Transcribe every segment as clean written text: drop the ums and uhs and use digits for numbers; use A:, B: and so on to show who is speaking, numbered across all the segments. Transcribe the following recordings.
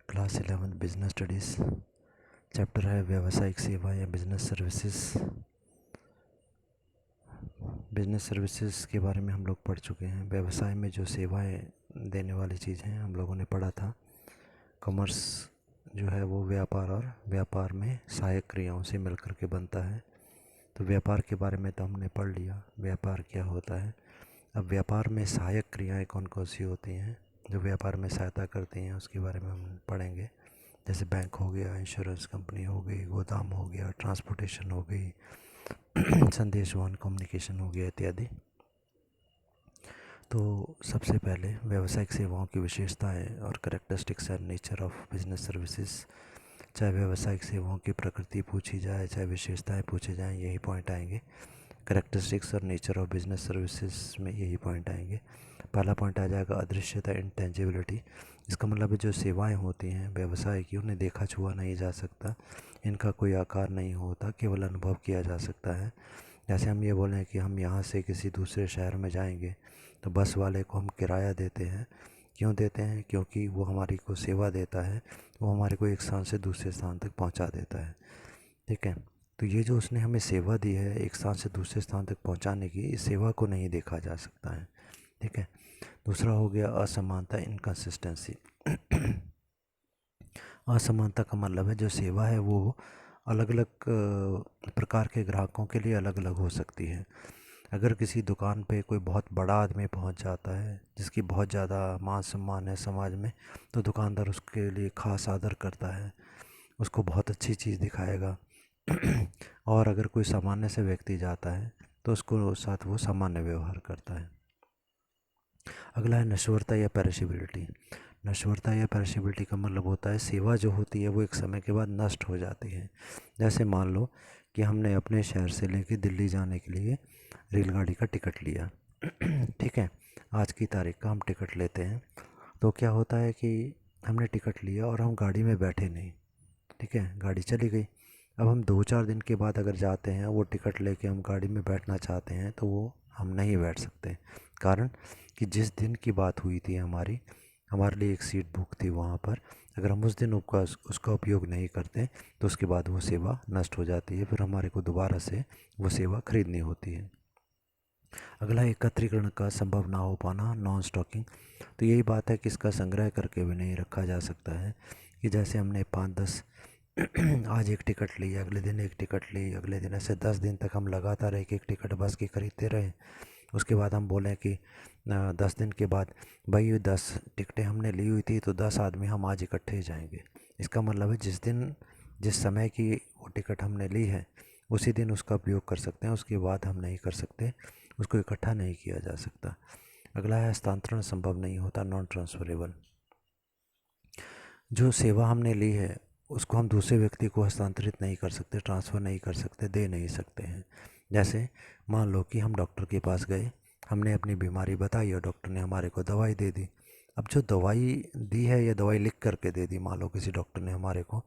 A: Class 11 business studies chapter है व्यावसायिक सेवा या बिजनेस सर्विसेज। बिजनेस सर्विसेज के बारे में हम लोग पढ़ चुके हैं। व्यवसाय में जो सेवाएं देने वाली चीज़ हैं हम लोगों ने पढ़ा था। कॉमर्स जो है वो व्यापार और व्यापार में सहायक क्रियाओं से मिलकर के बनता है। तो व्यापार के बारे में तो हमने पढ़ लिया, व्यापार क्या होता है। अब व्यापार में सहायक क्रियाएं कौन कौन सी होती हैं जो व्यापार में सहायता करती हैं उसके बारे में हम पढ़ेंगे। जैसे बैंक हो गया, इंश्योरेंस कंपनी हो गई, गोदाम हो गया, ट्रांसपोर्टेशन हो गई, संदेश वहन कम्युनिकेशन हो गया इत्यादि। तो सबसे पहले व्यावसायिक सेवाओं की विशेषताएं और characteristics and nature of business services. चाहे व्यावसायिक सेवाओं की प्रकृति पूछी जाए, चाहे विशेषताएं पूछे जाएं, यही पॉइंट आएंगे। करेक्टरिस्टिक्स और नेचर ऑफ बिजनेस सर्विसेज में यही पॉइंट आएंगे। पहला पॉइंट आ जाएगा अदृश्यता, इंटेंजिबिलिटी। इसका मतलब है जो सेवाएं होती हैं व्यवसाय की, उन्हें देखा छुआ नहीं जा सकता, इनका कोई आकार नहीं होता, केवल अनुभव किया जा सकता है। जैसे हम ये बोलें कि हम यहाँ से किसी दूसरे शहर में जाएंगे तो बस वाले को हम किराया देते हैं। क्यों देते हैं? क्योंकि वो हमारी को सेवा देता है, वो हमारे को एक स्थान से दूसरे स्थान तक पहुँचा देता है। ठीक है, तो ये जो उसने हमें सेवा दी है एक स्थान से दूसरे स्थान तक पहुंचाने की, इस सेवा को नहीं देखा जा सकता है। ठीक है। दूसरा हो गया असमानता, इनकन्सिस्टेंसी। असमानता का मतलब है जो सेवा है वो अलग अलग प्रकार के ग्राहकों के लिए अलग अलग हो सकती है। अगर किसी दुकान पे कोई बहुत बड़ा आदमी पहुंच जाता है जिसकी बहुत ज़्यादा मान सम्मान है समाज में, तो दुकानदार उसके लिए ख़ास आदर करता है, उसको बहुत अच्छी चीज़ दिखाएगा। और अगर कोई सामान्य से व्यक्ति जाता है तो उसको साथ वो सामान्य व्यवहार करता है। अगला है नश्वरता या पेरिशेबिलिटी। नश्वरता या पेरिशेबिलिटी का मतलब होता है सेवा जो होती है वो एक समय के बाद नष्ट हो जाती है। जैसे मान लो कि हमने अपने शहर से लेकर दिल्ली जाने के लिए रेलगाड़ी का टिकट लिया। ठीक है, आज की तारीख का हम टिकट लेते हैं। तो क्या होता है कि हमने टिकट लिया और हम गाड़ी में बैठे नहीं। ठीक है, गाड़ी चली गई। अब हम 2-4 दिन के बाद अगर जाते हैं, वो टिकट लेके हम गाड़ी में बैठना चाहते हैं तो वो हम नहीं बैठ सकते। कारण कि जिस दिन की बात हुई थी हमारे लिए एक सीट बुक थी वहाँ पर, अगर हम उस दिन उसका उपयोग नहीं करते तो उसके बाद वो सेवा नष्ट हो जाती है, फिर हमारे को दोबारा से वो सेवा खरीदनी होती है। अगला एकत्रीकरण का संभव ना हो पाना, नॉन स्टॉकिंग। तो यही बात है कि इसका संग्रह करके भी नहीं रखा जा सकता है। कि जैसे हमने 5-10 आज एक टिकट ली, अगले दिन एक टिकट ली, अगले दिन, ऐसे 10 दिन तक हम लगातार एक एक टिकट बस की खरीदते रहे। उसके बाद हम बोलें कि 10 दिन के बाद भाई 10 टिकटें हमने ली हुई थी तो 10 आदमी हम आज इकट्ठे जाएंगे। इसका मतलब है जिस समय की वो टिकट हमने ली है उसी दिन उसका उपयोग कर सकते हैं, उसके बाद हम नहीं कर सकते, उसको इकट्ठा नहीं किया जा सकता। अगला है हस्तांतरण संभव नहीं होता, नॉन ट्रांसफरेबल। जो सेवा हमने ली है उसको हम दूसरे व्यक्ति को हस्तांतरित नहीं कर सकते, ट्रांसफ़र नहीं कर सकते, दे नहीं सकते हैं। जैसे मान लो कि हम डॉक्टर के पास गए, हमने अपनी बीमारी बताई और डॉक्टर ने हमारे को दवाई दे दी। अब जो दवाई दी है या दवाई लिख करके दे दी, मान लो किसी डॉक्टर ने हमारे को,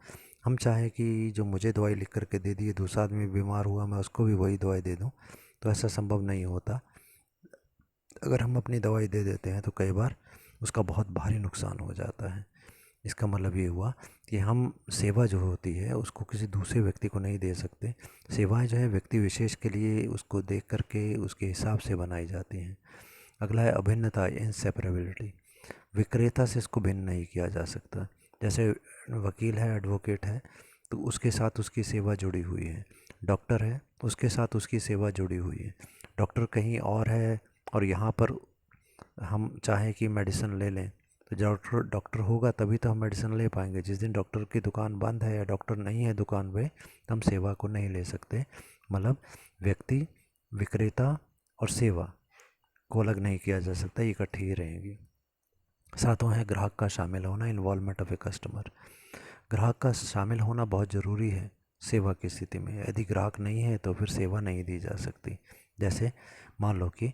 A: हम चाहें कि जो मुझे दवाई लिख करके दे दी है, दूसरा आदमी बीमार हुआ मैं उसको भी वही दवाई दे दूँ, तो ऐसा संभव नहीं होता। अगर हम अपनी दवाई दे देते हैं तो कई बार उसका बहुत भारी नुकसान हो जाता है। इसका मतलब ये हुआ कि हम सेवा जो होती है उसको किसी दूसरे व्यक्ति को नहीं दे सकते। सेवाएं जो है व्यक्ति विशेष के लिए उसको देख करके उसके हिसाब से बनाई जाती हैं। अगला है अभिन्नता, इनसेपरेबिलिटी। विक्रेता से इसको भिन्न नहीं किया जा सकता। जैसे वकील है, एडवोकेट है, तो उसके साथ उसकी सेवा जुड़ी हुई है। डॉक्टर है, उसके साथ उसकी सेवा जुड़ी हुई है। डॉक्टर कहीं और है और यहाँ पर हम चाहें कि मेडिसिन ले लें, तो डॉक्टर डॉक्टर होगा तभी तो हम मेडिसिन ले पाएंगे। जिस दिन डॉक्टर की दुकान बंद है या डॉक्टर नहीं है दुकान पे, तो हम सेवा को नहीं ले सकते। मतलब व्यक्ति, विक्रेता और सेवा को अलग नहीं किया जा सकता, ये इकट्ठी ही रहेंगी। सातवां है ग्राहक का शामिल होना, इन्वॉल्वमेंट ऑफ ए कस्टमर। ग्राहक का शामिल होना बहुत ज़रूरी है सेवा की स्थिति में। यदि ग्राहक नहीं है तो फिर सेवा नहीं दी जा सकती। जैसे मान लो कि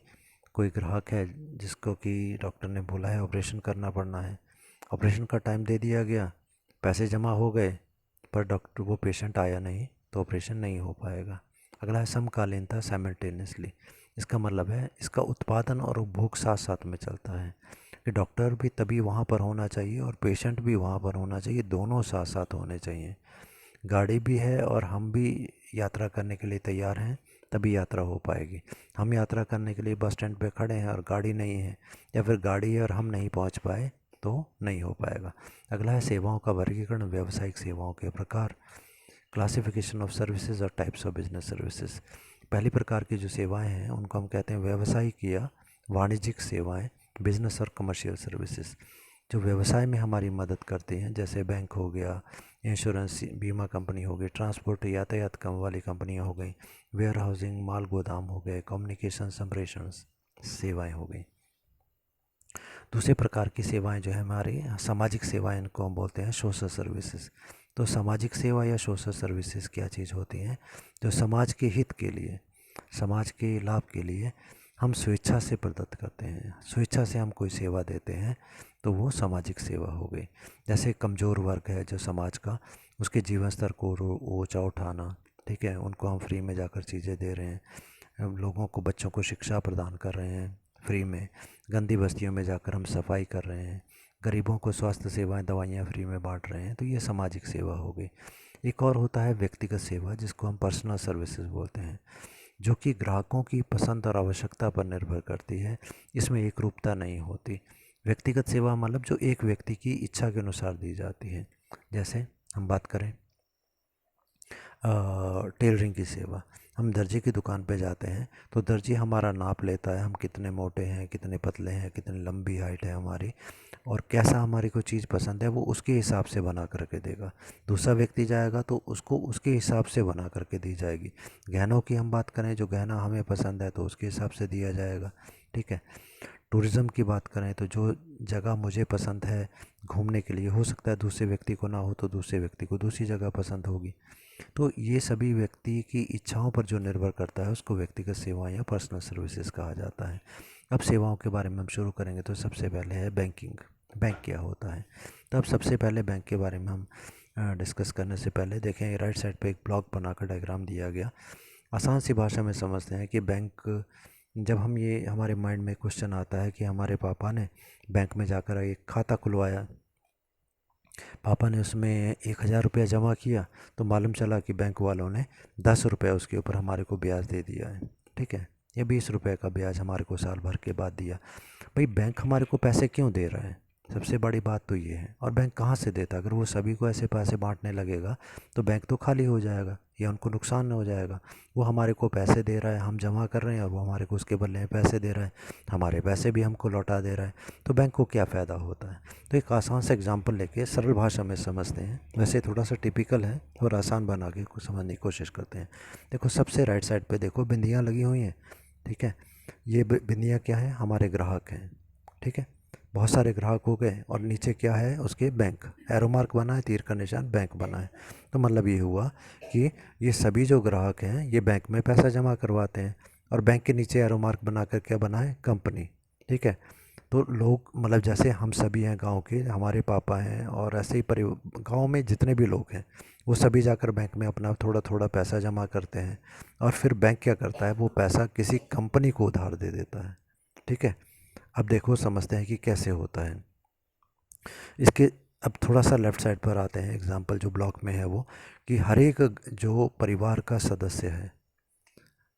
A: कोई ग्राहक है जिसको कि डॉक्टर ने बोला है ऑपरेशन करना पड़ना है, ऑपरेशन का टाइम दे दिया गया, पैसे जमा हो गए, पर डॉक्टर वो पेशेंट आया नहीं तो ऑपरेशन नहीं हो पाएगा। अगला है समकालीनता, साइमल्टेनियसली। इसका मतलब है इसका उत्पादन और उपभोग साथ साथ में चलता है। कि डॉक्टर भी तभी वहाँ पर होना चाहिए और पेशेंट भी वहाँ पर होना चाहिए, दोनों साथ साथ होने चाहिए। गाड़ी भी है और हम भी यात्रा करने के लिए तैयार हैं, तभी यात्रा हो पाएगी। हम यात्रा करने के लिए बस स्टैंड पे खड़े हैं और गाड़ी नहीं है, या फिर गाड़ी है और हम नहीं पहुंच पाए, तो नहीं हो पाएगा। अगला है सेवाओं का वर्गीकरण, व्यावसायिक सेवाओं के प्रकार, क्लासिफिकेशन ऑफ सर्विसेज और टाइप्स ऑफ बिजनेस सर्विसेज। पहली प्रकार की जो सेवाएं हैं उनको हम कहते हैं व्यावसायिक या वाणिज्यिक सेवाएं, बिजनेस और कमर्शियल सर्विसेज। जो व्यवसाय में हमारी मदद करती हैं, जैसे बैंक हो गया, इंश्योरेंस बीमा कंपनी हो गई, ट्रांसपोर्ट यातायात कम वाली कंपनियां हो गई, वेयर हाउसिंग माल गोदाम हो गए, कम्युनिकेशन संप्रेषण सेवाएं हो गई। दूसरे प्रकार की सेवाएं जो है हमारी सामाजिक सेवाएं, इनको हम बोलते हैं सोशल सर्विसेज। तो सामाजिक सेवा या सोशल सर्विसेज क्या चीज़ होती हैं? जो समाज के हित के लिए, समाज के लाभ के लिए हम स्वेच्छा से प्रदत्त करते हैं, स्वेच्छा से हम कोई सेवा देते हैं, तो वो सामाजिक सेवा हो गई। जैसे कमज़ोर वर्ग है जो समाज का, उसके जीवन स्तर को ऊंचा उठाना, ठीक है, उनको हम फ्री में जाकर चीज़ें दे रहे हैं, हम लोगों को, बच्चों को शिक्षा प्रदान कर रहे हैं फ्री में, गंदी बस्तियों में जाकर हम सफाई कर रहे हैं, गरीबों को स्वास्थ्य सेवाएं, दवाइयाँ फ्री में बांट रहे हैं, तो ये सामाजिक सेवा हो गई। एक और होता है व्यक्तिगत सेवा, जिसको हम पर्सनल सर्विसेज बोलते हैं, जो कि ग्राहकों की पसंद और आवश्यकता पर निर्भर करती है, इसमें एक रूपता नहीं होती। व्यक्तिगत सेवा मतलब जो एक व्यक्ति की इच्छा के अनुसार दी जाती है। जैसे हम बात करें टेलरिंग की सेवा, हम दर्जी की दुकान पे जाते हैं तो दर्जी हमारा नाप लेता है, हम कितने मोटे हैं, कितने पतले हैं, कितनी लंबी हाइट है हमारी, और कैसा हमारी को चीज़ पसंद है वो उसके हिसाब से बना करके देगा। दूसरा व्यक्ति जाएगा तो उसको उसके हिसाब से बना करके दी जाएगी। गहनों की हम बात करें, जो गहना हमें पसंद है तो उसके हिसाब से दिया जाएगा, ठीक है। टूरिज़्म की बात करें तो जो जगह मुझे पसंद है घूमने के लिए, हो सकता है दूसरे व्यक्ति को ना हो, तो दूसरे व्यक्ति को दूसरी जगह पसंद होगी। तो ये सभी व्यक्ति की इच्छाओं पर जो निर्भर करता है उसको व्यक्तिगत सेवाएं या पर्सनल सर्विसेज कहा जाता है। अब सेवाओं के बारे में हम शुरू करेंगे तो सबसे पहले है बैंकिंग। बैंक क्या होता है? तो अब सबसे पहले बैंक के बारे में हम डिस्कस करने से पहले देखें, राइट साइड पे एक ब्लॉक बनाकर डायग्राम दिया गया। आसान सी भाषा में समझते हैं कि बैंक, जब हम ये हमारे माइंड में क्वेश्चन आता है कि हमारे पापा ने बैंक में जाकर एक खाता खुलवाया, पापा ने उसमें 1,000 रुपया जमा किया, तो मालूम चला कि बैंक वालों ने 10 रुपये उसके ऊपर हमारे को ब्याज दे दिया है, ठीक है, या 20 रुपये का ब्याज हमारे को साल भर के बाद दिया। भाई बैंक हमारे को पैसे क्यों दे रहा है? सबसे बड़ी बात तो ये है। और बैंक कहाँ से देता? अगर वो सभी को ऐसे पैसे बांटने लगेगा तो बैंक तो खाली हो जाएगा या उनको नुकसान हो जाएगा। वो हमारे को पैसे दे रहा है, हम जमा कर रहे हैं, और वो हमारे को उसके बदले में पैसे दे रहा है, हमारे पैसे भी हमको लौटा दे रहा है, तो बैंक को क्या फ़ायदा होता है? तो एक आसान सा एग्जांपल लेके सरल भाषा में समझते हैं। वैसे थोड़ा सा टिपिकल है और आसान बना के कुछ समझने की कोशिश करते हैं। देखो सबसे राइट साइड पे देखो बिंदियाँ लगी हुई हैं, ठीक है। ये बिंदियाँ क्या है? हमारे ग्राहक हैं, ठीक है। बहुत सारे ग्राहक हो गए और नीचे क्या है उसके? बैंक, एरो मार्क बना है, तीर का निशान, बैंक बना है। तो मतलब ये हुआ कि ये सभी जो ग्राहक हैं ये बैंक में पैसा जमा करवाते हैं, और बैंक के नीचे एरो मार्क बना कर क्या बना है? कंपनी, ठीक है। तो लोग, मतलब जैसे हम सभी हैं गांव के, हमारे पापा हैं, और ऐसे ही गांव में जितने भी लोग हैं वो सभी जाकर बैंक में अपना थोड़ा थोड़ा पैसा जमा करते हैं, और फिर बैंक क्या करता है? वो पैसा किसी कंपनी को उधार दे देता है, ठीक है। अब देखो समझते हैं कि कैसे होता है इसके। अब थोड़ा सा लेफ़्ट साइड पर आते हैं, एग्जांपल जो ब्लॉक में है वो, कि हर एक जो परिवार का सदस्य है,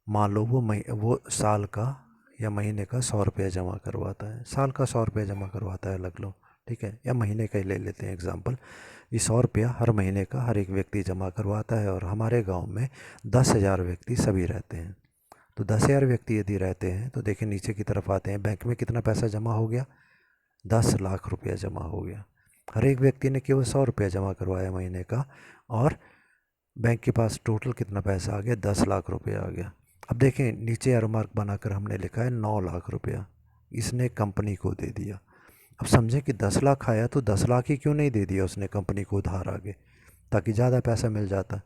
A: मान लो वो साल का या महीने का 100 रुपया जमा करवाता है, साल का 100 रुपया जमा करवाता है लग लो, ठीक है, या महीने का ही ले लेते हैं एग्जांपल। ये 100 रुपया हर महीने का हर एक व्यक्ति जमा करवाता है, और हमारे गांव में 10,000 व्यक्ति सभी रहते हैं। तो 10,000 व्यक्ति यदि रहते हैं तो देखिए नीचे की तरफ आते हैं, बैंक में कितना पैसा जमा हो गया? 10 लाख रुपया जमा हो गया। हर एक व्यक्ति ने केवल 100 रुपया जमा करवाया महीने का, और बैंक के पास टोटल कितना पैसा आ गया? 10 लाख रुपया आ गया। अब देखें नीचे एरो मार्क बनाकर हमने लिखा है 9 लाख रुपया, इसने कंपनी को दे दिया। अब समझें कि 10 लाख आया तो 10 लाख ही क्यों नहीं दे दिया उसने कंपनी को उधार आगे, ताकि ज़्यादा पैसा मिल जाता,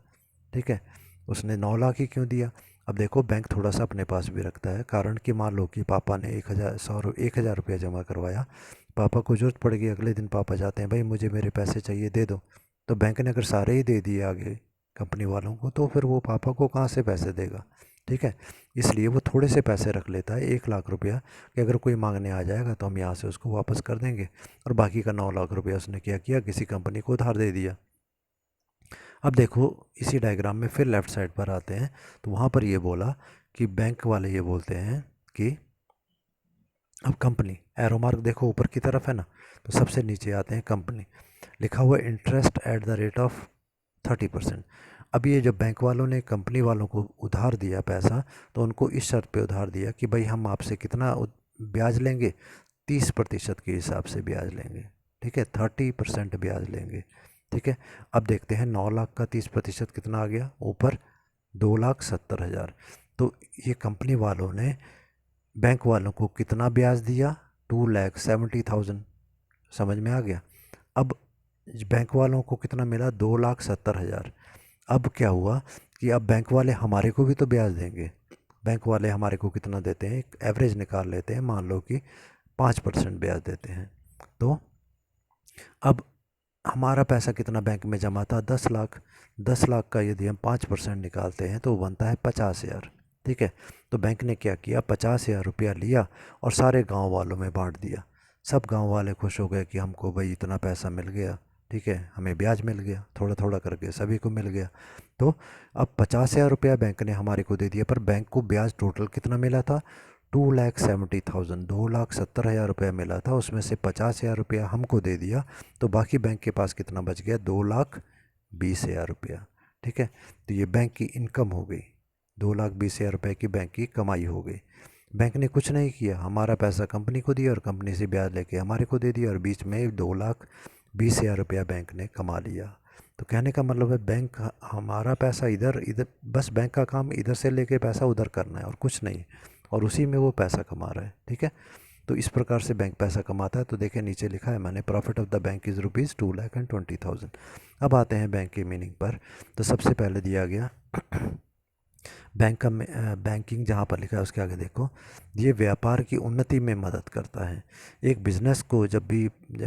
A: ठीक है। उसने 9 लाख ही क्यों दिया? अब देखो बैंक थोड़ा सा अपने पास भी रखता है, कारण कि मान लो कि पापा ने 1,000 रुपया जमा करवाया, पापा को ज़रूरत पड़ गई, अगले दिन पापा जाते हैं, भाई मुझे मेरे पैसे चाहिए, दे दो। तो बैंक ने अगर सारे ही दे दिए आगे कंपनी वालों को, तो फिर वो पापा को कहाँ से पैसे देगा? ठीक है। इसलिए वो थोड़े से पैसे रख लेता है, 1 लाख रुपया, कि अगर कोई मांगने आ जाएगा तो हम यहाँ से उसको वापस कर देंगे। और बाकी का 9 लाख रुपया उसने क्या किया, किसी कंपनी को उधार दे दिया। अब देखो इसी डायग्राम में फिर लेफ़्ट साइड पर आते हैं, तो वहाँ पर ये बोला कि बैंक वाले ये बोलते हैं कि अब कंपनी, एरो मार्क देखो ऊपर की तरफ है ना, तो सबसे नीचे आते हैं कंपनी, लिखा हुआ interest at the rate of 30%। अब ये जब बैंक वालों ने कंपनी वालों को उधार दिया पैसा, तो उनको इस शर्त पे उधार दिया कि भाई हम आपसे कितना ब्याज लेंगे, 30% के हिसाब से ब्याज लेंगे। ठीक है, 30% ब्याज लेंगे। ठीक है। अब देखते हैं 9 लाख का 30% कितना आ गया ऊपर, 2,70,000। तो ये कंपनी वालों ने बैंक वालों को कितना ब्याज दिया, 2,70,000। समझ में आ गया। अब बैंक वालों को कितना मिला, 2,70,000। अब क्या हुआ कि अब बैंक वाले हमारे को भी तो ब्याज देंगे। बैंक वाले हमारे को कितना देते हैं, एक एवरेज निकाल लेते हैं, मान लो कि 5% ब्याज देते हैं। तो अब हमारा पैसा कितना बैंक में जमा था, 10 लाख। 10 लाख का यदि हम 5% निकालते हैं तो बनता है 50,000। ठीक है। तो बैंक ने क्या किया, 50,000 रुपया लिया और सारे गांव वालों में बांट दिया। सब गांव वाले खुश हो गए कि हमको भाई इतना पैसा मिल गया। ठीक है, हमें ब्याज मिल गया, थोड़ा थोड़ा करके सभी को मिल गया। तो अब 50,000 रुपया बैंक ने हमारे को दे दिया, पर बैंक को ब्याज टोटल कितना मिला था, 2,70,000, 2,70,000 रुपया मिला था। उसमें से 50,000 रुपया हमको दे दिया, तो बाकी बैंक के पास कितना बच गया, 2,20,000 रुपया। ठीक है। तो ये बैंक की इनकम हो गई, 2,20,000 रुपये की बैंक की कमाई हो गई। बैंक ने कुछ नहीं किया, हमारा पैसा कंपनी को दिया और कंपनी से ब्याज लेके हमारे को दे दिया, और बीच में 2,20,000 रुपया बैंक ने कमा लिया। तो कहने का मतलब है बैंक हमारा पैसा इधर इधर, बस बैंक का काम इधर से लेके पैसा उधर करना है और कुछ नहीं, और उसी में वो पैसा कमा रहा है। ठीक है। तो इस प्रकार से बैंक पैसा कमाता है। तो देखिए नीचे लिखा है मैंने, profit of the bank is ₹2,20,000। अब आते हैं बैंक की मीनिंग पर। तो सबसे पहले दिया गया बैंक का बैंकिंग जहाँ पर लिखा है उसके आगे देखो, ये व्यापार की उन्नति में मदद करता है। एक बिज़नेस को जब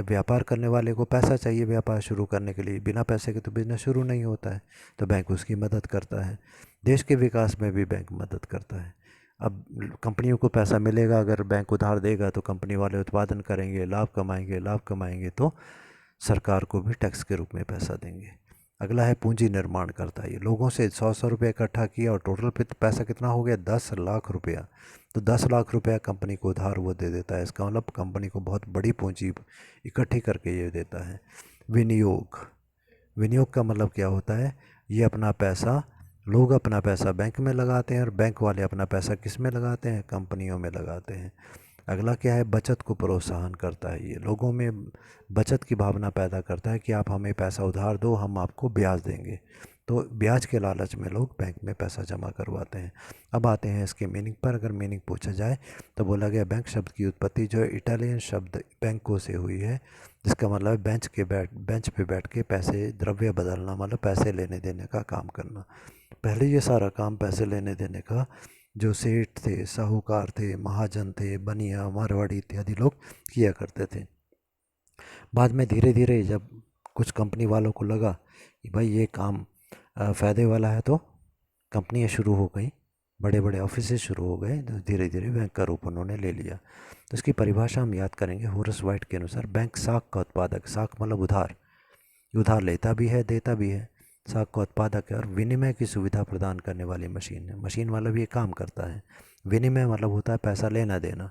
A: व्यापार करने वाले को पैसा चाहिए व्यापार शुरू करने के लिए, बिना पैसे के तो बिज़नेस शुरू नहीं होता है, तो बैंक उसकी मदद करता है। देश के विकास में भी बैंक मदद करता है। अब कंपनियों को पैसा मिलेगा, अगर बैंक उधार देगा तो कंपनी वाले उत्पादन करेंगे, लाभ कमाएंगे तो सरकार को भी टैक्स के रूप में पैसा देंगे। अगला है पूंजी निर्माण करता है। ये लोगों से 100 रुपये इकट्ठा किया और टोटल पैसा कितना हो गया, 10 लाख रुपया। तो 10 लाख रुपया कंपनी को उधार वो दे देता है। इसका मतलब कंपनी को बहुत बड़ी पूंजी इकट्ठी करके ये देता है। विनियोग, विनियोग का मतलब क्या होता है, ये अपना पैसा, लोग अपना पैसा बैंक में लगाते हैं और बैंक वाले अपना पैसा किस में लगाते हैं, कंपनियों में लगाते हैं। अगला क्या है, बचत को प्रोत्साहन करता है। ये लोगों में बचत की भावना पैदा करता है कि आप हमें पैसा उधार दो, हम आपको ब्याज देंगे। तो ब्याज के लालच में लोग बैंक में पैसा जमा करवाते हैं। अब आते हैं इसके मीनिंग पर। अगर मीनिंग पूछा जाए तो बोला गया बैंक शब्द की उत्पत्ति जो है इटालियन शब्द बैंको से हुई है, जिसका मतलब है बेंच पे बैठ के पैसे द्रव्य बदलना, मतलब पैसे लेने देने का काम करना। पहले ये सारा काम पैसे लेने देने का जो सेठ थे, साहूकार थे, महाजन थे, बनिया, मारवाड़ी इत्यादि लोग किया करते थे। बाद में धीरे धीरे जब कुछ कंपनी वालों को लगा कि भाई ये काम फ़ायदे वाला है, तो कंपनियां शुरू हो गई, बड़े बड़े ऑफिस शुरू हो गए, तो धीरे धीरे बैंक का रूप उन्होंने ले लिया। तो इसकी परिभाषा हम याद करेंगे होरस वाइट के अनुसार, बैंक साख का उत्पादक, साख मतलब उधार, उधार लेता भी है देता भी है, साख का उत्पादक है और विनिमय की सुविधा प्रदान करने वाली मशीन है। मशीन वाला भी ये काम करता है। विनिमय मतलब होता है पैसा लेना देना।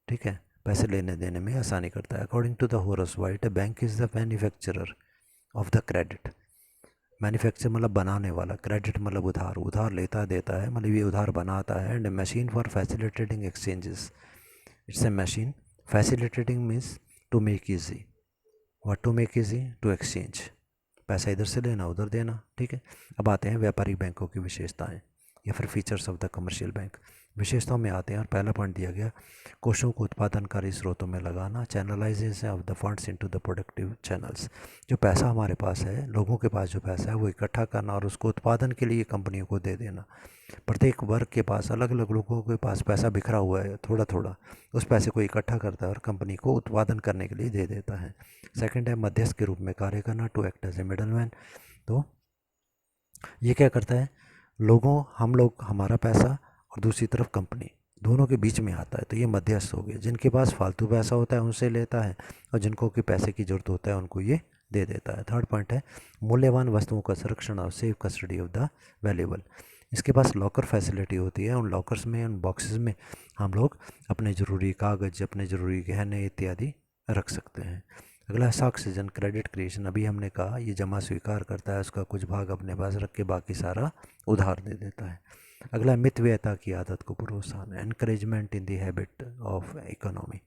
A: ठीक है, पैसे लेने देने में आसानी करता है। According to the Horace White, bank is the manufacturer of the credit. Manufacture मतलब बनाने वाला, क्रेडिट मतलब उधार, उधार लेता देता है, मतलब ये उधार बनाता है। And machine for facilitating exchanges, it's a machine facilitating means to make easy, what to make easy, to exchange, पैसा इधर से लेना उधर देना। ठीक है। अब आते हैं व्यापारिक बैंकों की विशेषताएं या फिर features of the commercial bank. विशेषताओं में आते हैं और पहला पॉइंट दिया गया, कोषों को उत्पादनकारी स्रोतों में लगाना, channelisation of the funds into the productive channels. जो पैसा हमारे पास है, लोगों के पास जो पैसा है वो इकट्ठा करना और उसको उत्पादन के लिए कंपनियों को दे देना। प्रत्येक वर्ग के पास, अलग अलग लोगों के पास पैसा बिखरा हुआ है थोड़ा थोड़ा, उस पैसे को इकट्ठा करता है और कंपनी को उत्पादन करने के लिए दे देता है। सेकंड है मध्यस्थ के रूप में कार्य करना, to act as a middle man. तो ये क्या करता है, हम लोग हमारा पैसा और दूसरी तरफ कंपनी, दोनों के बीच में आता है, तो ये मध्यस्थ हो गए। जिनके पास फालतू पैसा होता है उनसे लेता है, और जिनको कि पैसे की ज़रूरत होता है उनको ये दे देता है। थर्ड पॉइंट है मूल्यवान वस्तुओं का संरक्षण और safe custody of the valuable. इसके पास लॉकर फैसिलिटी होती है। उन लॉकर्स में, उन बॉक्सेस में हम लोग अपने ज़रूरी कागज़, अपने ज़रूरी गहने इत्यादि रख सकते हैं। अगला है साक्सिजन क्रेडिट क्रिएशन। अभी हमने कहा ये जमा स्वीकार करता है, उसका कुछ भाग अपने पास रख के बाकी सारा उधार दे देता है। अगला मितव्ययता की आदत को प्रोत्साहन, encouragement in the habit of economy.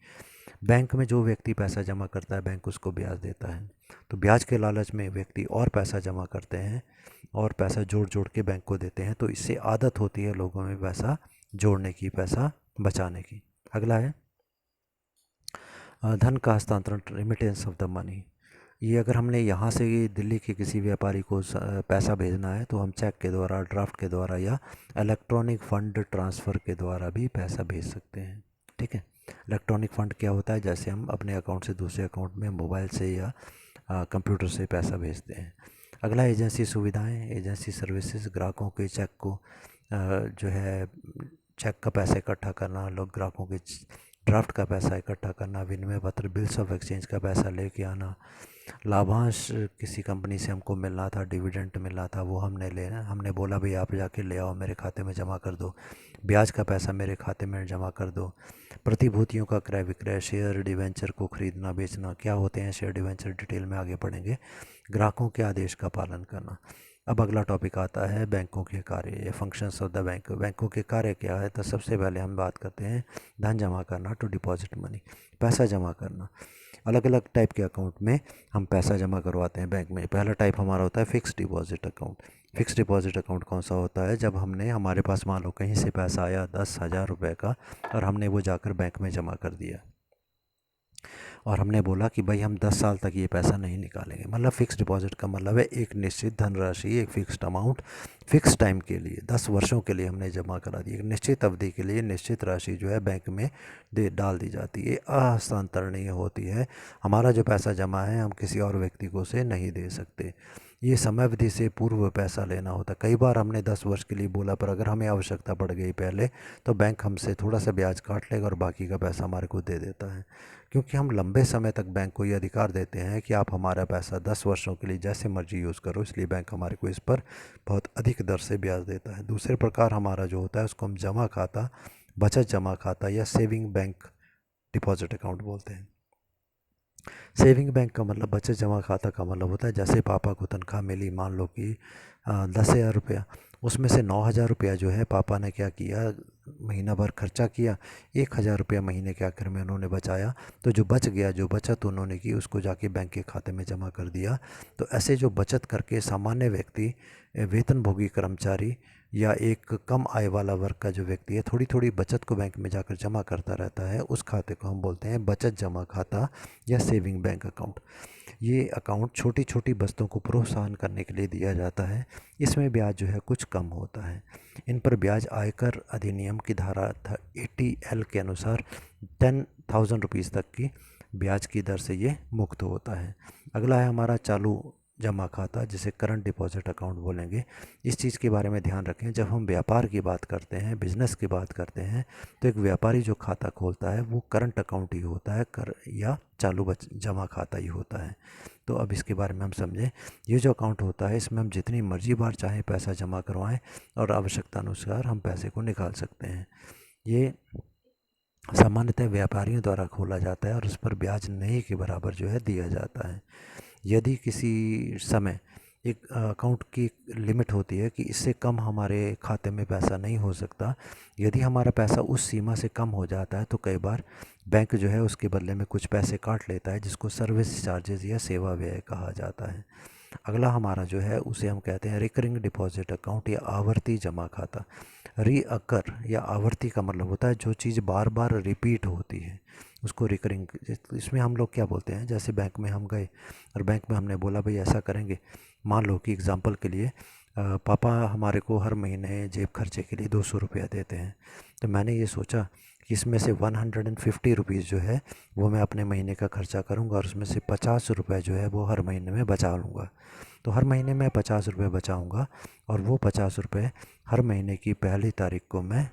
A: Bank में जो व्यक्ति पैसा जमा करता है बैंक उसको ब्याज देता है, तो ब्याज के लालच में व्यक्ति और पैसा जमा करते हैं और पैसा जोड़ जोड़ के बैंक को देते हैं, तो इससे आदत होती है लोगों में पैसा जोड़ने की, पैसा बचाने की। अगला है धन का हस्तांतरण, रेमिटेंस ऑफ द मनी। ये अगर हमने यहाँ से दिल्ली के किसी व्यापारी को पैसा भेजना है तो हम चेक के द्वारा, ड्राफ्ट के द्वारा या इलेक्ट्रॉनिक फ़ंड ट्रांसफ़र के द्वारा भी पैसा भेज सकते हैं। ठीक है, इलेक्ट्रॉनिक फ़ंड क्या होता है, जैसे हम अपने अकाउंट से दूसरे अकाउंट में मोबाइल से या कंप्यूटर से पैसा भेजते हैं। अगला एजेंसी सुविधाएं, एजेंसी सर्विसेज। ग्राहकों के चेक को जो है चेक का पैसा इकट्ठा करना, लोग ग्राहकों के ड्राफ्ट का पैसा इकट्ठा करना, विनिमय पत्र, बिल्स ऑफ एक्सचेंज का पैसा लेके आना, लाभांश किसी कंपनी से हमको मिलना था, डिविडेंड मिलना था, वो हमने लेना, हमने बोला भाई आप जाके ले आओ, मेरे खाते में जमा कर दो, ब्याज का पैसा मेरे खाते में जमा कर दो। प्रतिभूतियों का क्रय विक्रय, शेयर डिवेंचर को खरीदना बेचना। क्या होते हैं शेयर डिवेंचर, डिटेल में आगे पढ़ेंगे। ग्राहकों के आदेश का पालन करना। अब अगला टॉपिक आता है बैंकों के कार्य, फंक्शंस ऑफ द बैंक। बैंकों के कार्य क्या है, तो सबसे पहले हम बात करते हैं धन जमा करना, टू डिपॉजिट मनी, पैसा जमा करना। अलग अलग टाइप के अकाउंट में हम पैसा जमा करवाते हैं बैंक में। पहला टाइप हमारा होता है fix deposit account. Fix deposit account कौन सा होता है, जब हमने, हमारे पास मान लो कहीं से पैसा आया 10,000 रुपये का और हमने वो जाकर बैंक में जमा कर दिया और हमने बोला कि भाई हम 10 साल तक ये पैसा नहीं निकालेंगे। मतलब फ़िक्स डिपॉजिट का मतलब है एक निश्चित धनराशि, एक फ़िक्स्ड अमाउंट फ़िक्स टाइम के लिए 10 वर्षों के लिए हमने जमा करा दी। एक निश्चित अवधि के लिए निश्चित राशि जो है बैंक में डाल दी जाती है, अहस्तांतरणीय होती है। हमारा जो पैसा जमा है हम किसी और व्यक्ति को उसे नहीं दे सकते। ये समय अवधि से पूर्व पैसा लेना होता है। कई बार हमने 10 वर्ष के लिए बोला, पर अगर हमें आवश्यकता पड़ गई पहले, तो बैंक हमसे थोड़ा सा ब्याज काट लेगा और बाकी का पैसा हमारे को दे देता है। क्योंकि हम लंबे समय तक बैंक को ये अधिकार देते हैं कि आप हमारा पैसा 10 वर्षों के लिए जैसे मर्जी यूज़ करो, इसलिए बैंक हमारे को इस पर बहुत अधिक दर से ब्याज देता है। दूसरे प्रकार हमारा जो होता है उसको हम जमा खाता, बचत जमा खाता या सेविंग बैंक डिपॉजिट अकाउंट बोलते हैं। सेविंग बैंक का मतलब, बचत जमा खाता का मतलब होता है जैसे पापा को तनख्वाह मिली, मान लो कि 10,000 रुपया, उसमें से 9,000 रुपया जो है पापा ने क्या किया, महीना भर खर्चा किया, 1,000 रुपया महीने के आखिर में उन्होंने बचाया, तो जो बच गया, जो बचत उन्होंने की उसको जाके बैंक के खाते में जमा कर दिया। तो ऐसे जो बचत करके सामान्य व्यक्ति, वेतनभोगी कर्मचारी या एक कम आय वाला वर्ग का जो व्यक्ति है, थोड़ी थोड़ी बचत को बैंक में जाकर जमा करता रहता है, उस खाते को हम बोलते हैं बचत जमा खाता या सेविंग बैंक अकाउंट। ये अकाउंट छोटी छोटी बचतों को प्रोत्साहन करने के लिए दिया जाता है। इसमें ब्याज जो है कुछ कम होता है। इन पर ब्याज आयकर अधिनियम की धारा 80L के अनुसार 10,000 रुपीज़ तक की ब्याज की दर से ये मुक्त होता है। अगला है हमारा चालू जमा खाता, जिसे करंट डिपॉजिट अकाउंट बोलेंगे। इस चीज़ के बारे में ध्यान रखें, जब हम व्यापार की बात करते हैं, बिजनेस की बात करते हैं, तो एक व्यापारी जो खाता खोलता है वो करंट अकाउंट ही होता है, कर या चालू जमा खाता ही होता है। तो अब इसके बारे में हम समझें। ये जो अकाउंट होता है इसमें हम जितनी मर्जी बार चाहें पैसा जमा करवाएं और आवश्यकता अनुसार हम पैसे को निकाल सकते हैं। ये सामान्यतः व्यापारियों द्वारा खोला जाता है और उस पर ब्याज नहीं के बराबर जो है दिया जाता है। यदि किसी समय एक अकाउंट की लिमिट होती है कि इससे कम हमारे खाते में पैसा नहीं हो सकता, यदि हमारा पैसा उस सीमा से कम हो जाता है तो कई बार बैंक जो है उसके बदले में कुछ पैसे काट लेता है, जिसको सर्विस चार्जेस या सेवा व्यय कहा जाता है। अगला हमारा जो है उसे हम कहते हैं रिकरिंग डिपॉजिट अकाउंट या आवर्ती जमा खाता। रीअकर या आवर्ती का मतलब होता है जो चीज़ बार बार रिपीट होती है, उसको रिकरिंग। इसमें हम लोग क्या बोलते हैं, जैसे बैंक में हम गए और बैंक में हमने बोला भाई ऐसा करेंगे, मान लो कि एग्ज़ाम्पल के लिए पापा हमारे को हर महीने जेब खर्चे के लिए 200 रुपया देते हैं। तो मैंने ये सोचा कि इसमें से 150 रुपीज़ जो है वो मैं अपने महीने का खर्चा करूँगा और उसमें से 50 रुपये जो है वो हर महीने में बचा लूँगा। तो हर महीने में 50 रुपये बचाऊँगा और वो 50 रुपये हर महीने की पहली तारीख को मैं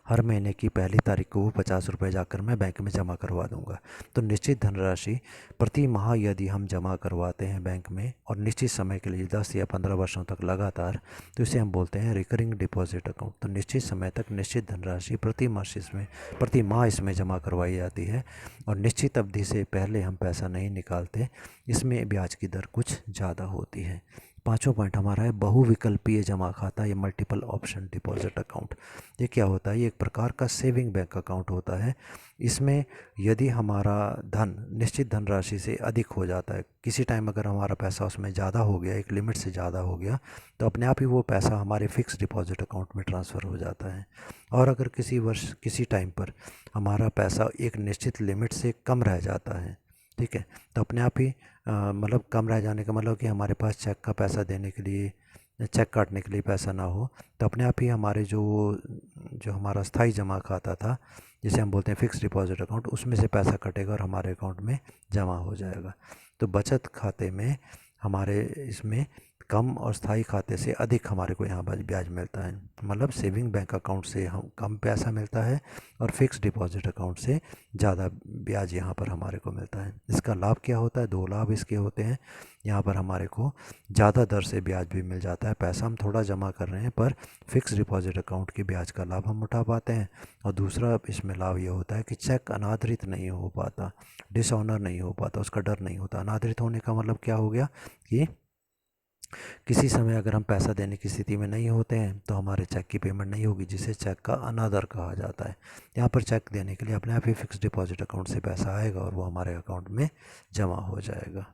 A: हर महीने की पहली तारीख को वो 50 रुपये जाकर मैं बैंक में जमा करवा दूंगा। तो निश्चित धनराशि प्रति माह यदि हम जमा करवाते हैं बैंक में और निश्चित समय के लिए 10 या 15 वर्षों तक लगातार, तो इसे हम बोलते हैं रिकरिंग डिपॉजिट अकाउंट। तो निश्चित समय तक निश्चित धनराशि प्रति माह इसमें जमा करवाई जाती है और निश्चित अवधि से पहले हम पैसा नहीं निकालते। इसमें ब्याज की दर कुछ ज़्यादा होती है। पांचवा पॉइंट हमारा है बहुविकल्पीय जमा खाता या मल्टीपल ऑप्शन डिपॉजिट अकाउंट। ये क्या होता है? ये एक प्रकार का सेविंग बैंक अकाउंट होता है। इसमें यदि हमारा धन निश्चित धनराशि से अधिक हो जाता है, किसी टाइम अगर हमारा पैसा उसमें ज़्यादा हो गया, एक लिमिट से ज़्यादा हो गया, तो अपने आप ही वो पैसा हमारे फिक्स डिपॉजिट अकाउंट में ट्रांसफ़र हो जाता है। और अगर किसी वर्ष किसी टाइम पर हमारा पैसा एक निश्चित लिमिट से कम रह जाता है, ठीक है, तो अपने आप ही मतलब कम रह जाने का मतलब कि हमारे पास चेक का पैसा देने के लिए, चेक काटने के लिए पैसा ना हो, तो अपने आप ही हमारे जो हमारा स्थायी जमा खाता था, जिसे हम बोलते हैं फिक्स डिपॉजिट अकाउंट, उसमें से पैसा कटेगा और हमारे अकाउंट में जमा हो जाएगा। तो बचत खाते में हमारे इसमें कम और स्थायी खाते से अधिक हमारे को यहाँ पर ब्याज मिलता है। मतलब सेविंग बैंक अकाउंट से हम कम पैसा मिलता है और फिक्स डिपॉजिट अकाउंट से ज़्यादा ब्याज यहाँ पर हमारे को मिलता है। इसका लाभ क्या होता है? दो लाभ इसके होते हैं। यहाँ पर हमारे को ज़्यादा दर से ब्याज भी मिल जाता है। पैसा हम थोड़ा जमा कर रहे हैं पर फिक्स डिपॉजिट अकाउंट की ब्याज का लाभ हम उठा पाते हैं। और दूसरा इसमें लाभ ये होता है कि चेक अनादरित नहीं हो पाता, डिसऑनर नहीं हो पाता, उसका डर नहीं होता। अनादरित होने का मतलब क्या हो गया कि किसी समय अगर हम पैसा देने की स्थिति में नहीं होते हैं तो हमारे चेक की पेमेंट नहीं होगी, जिसे चेक का अनादर कहा जाता है। यहाँ पर चेक देने के लिए अपने आप ही फिक्स डिपॉजिट अकाउंट से पैसा आएगा और वो हमारे अकाउंट में जमा हो जाएगा।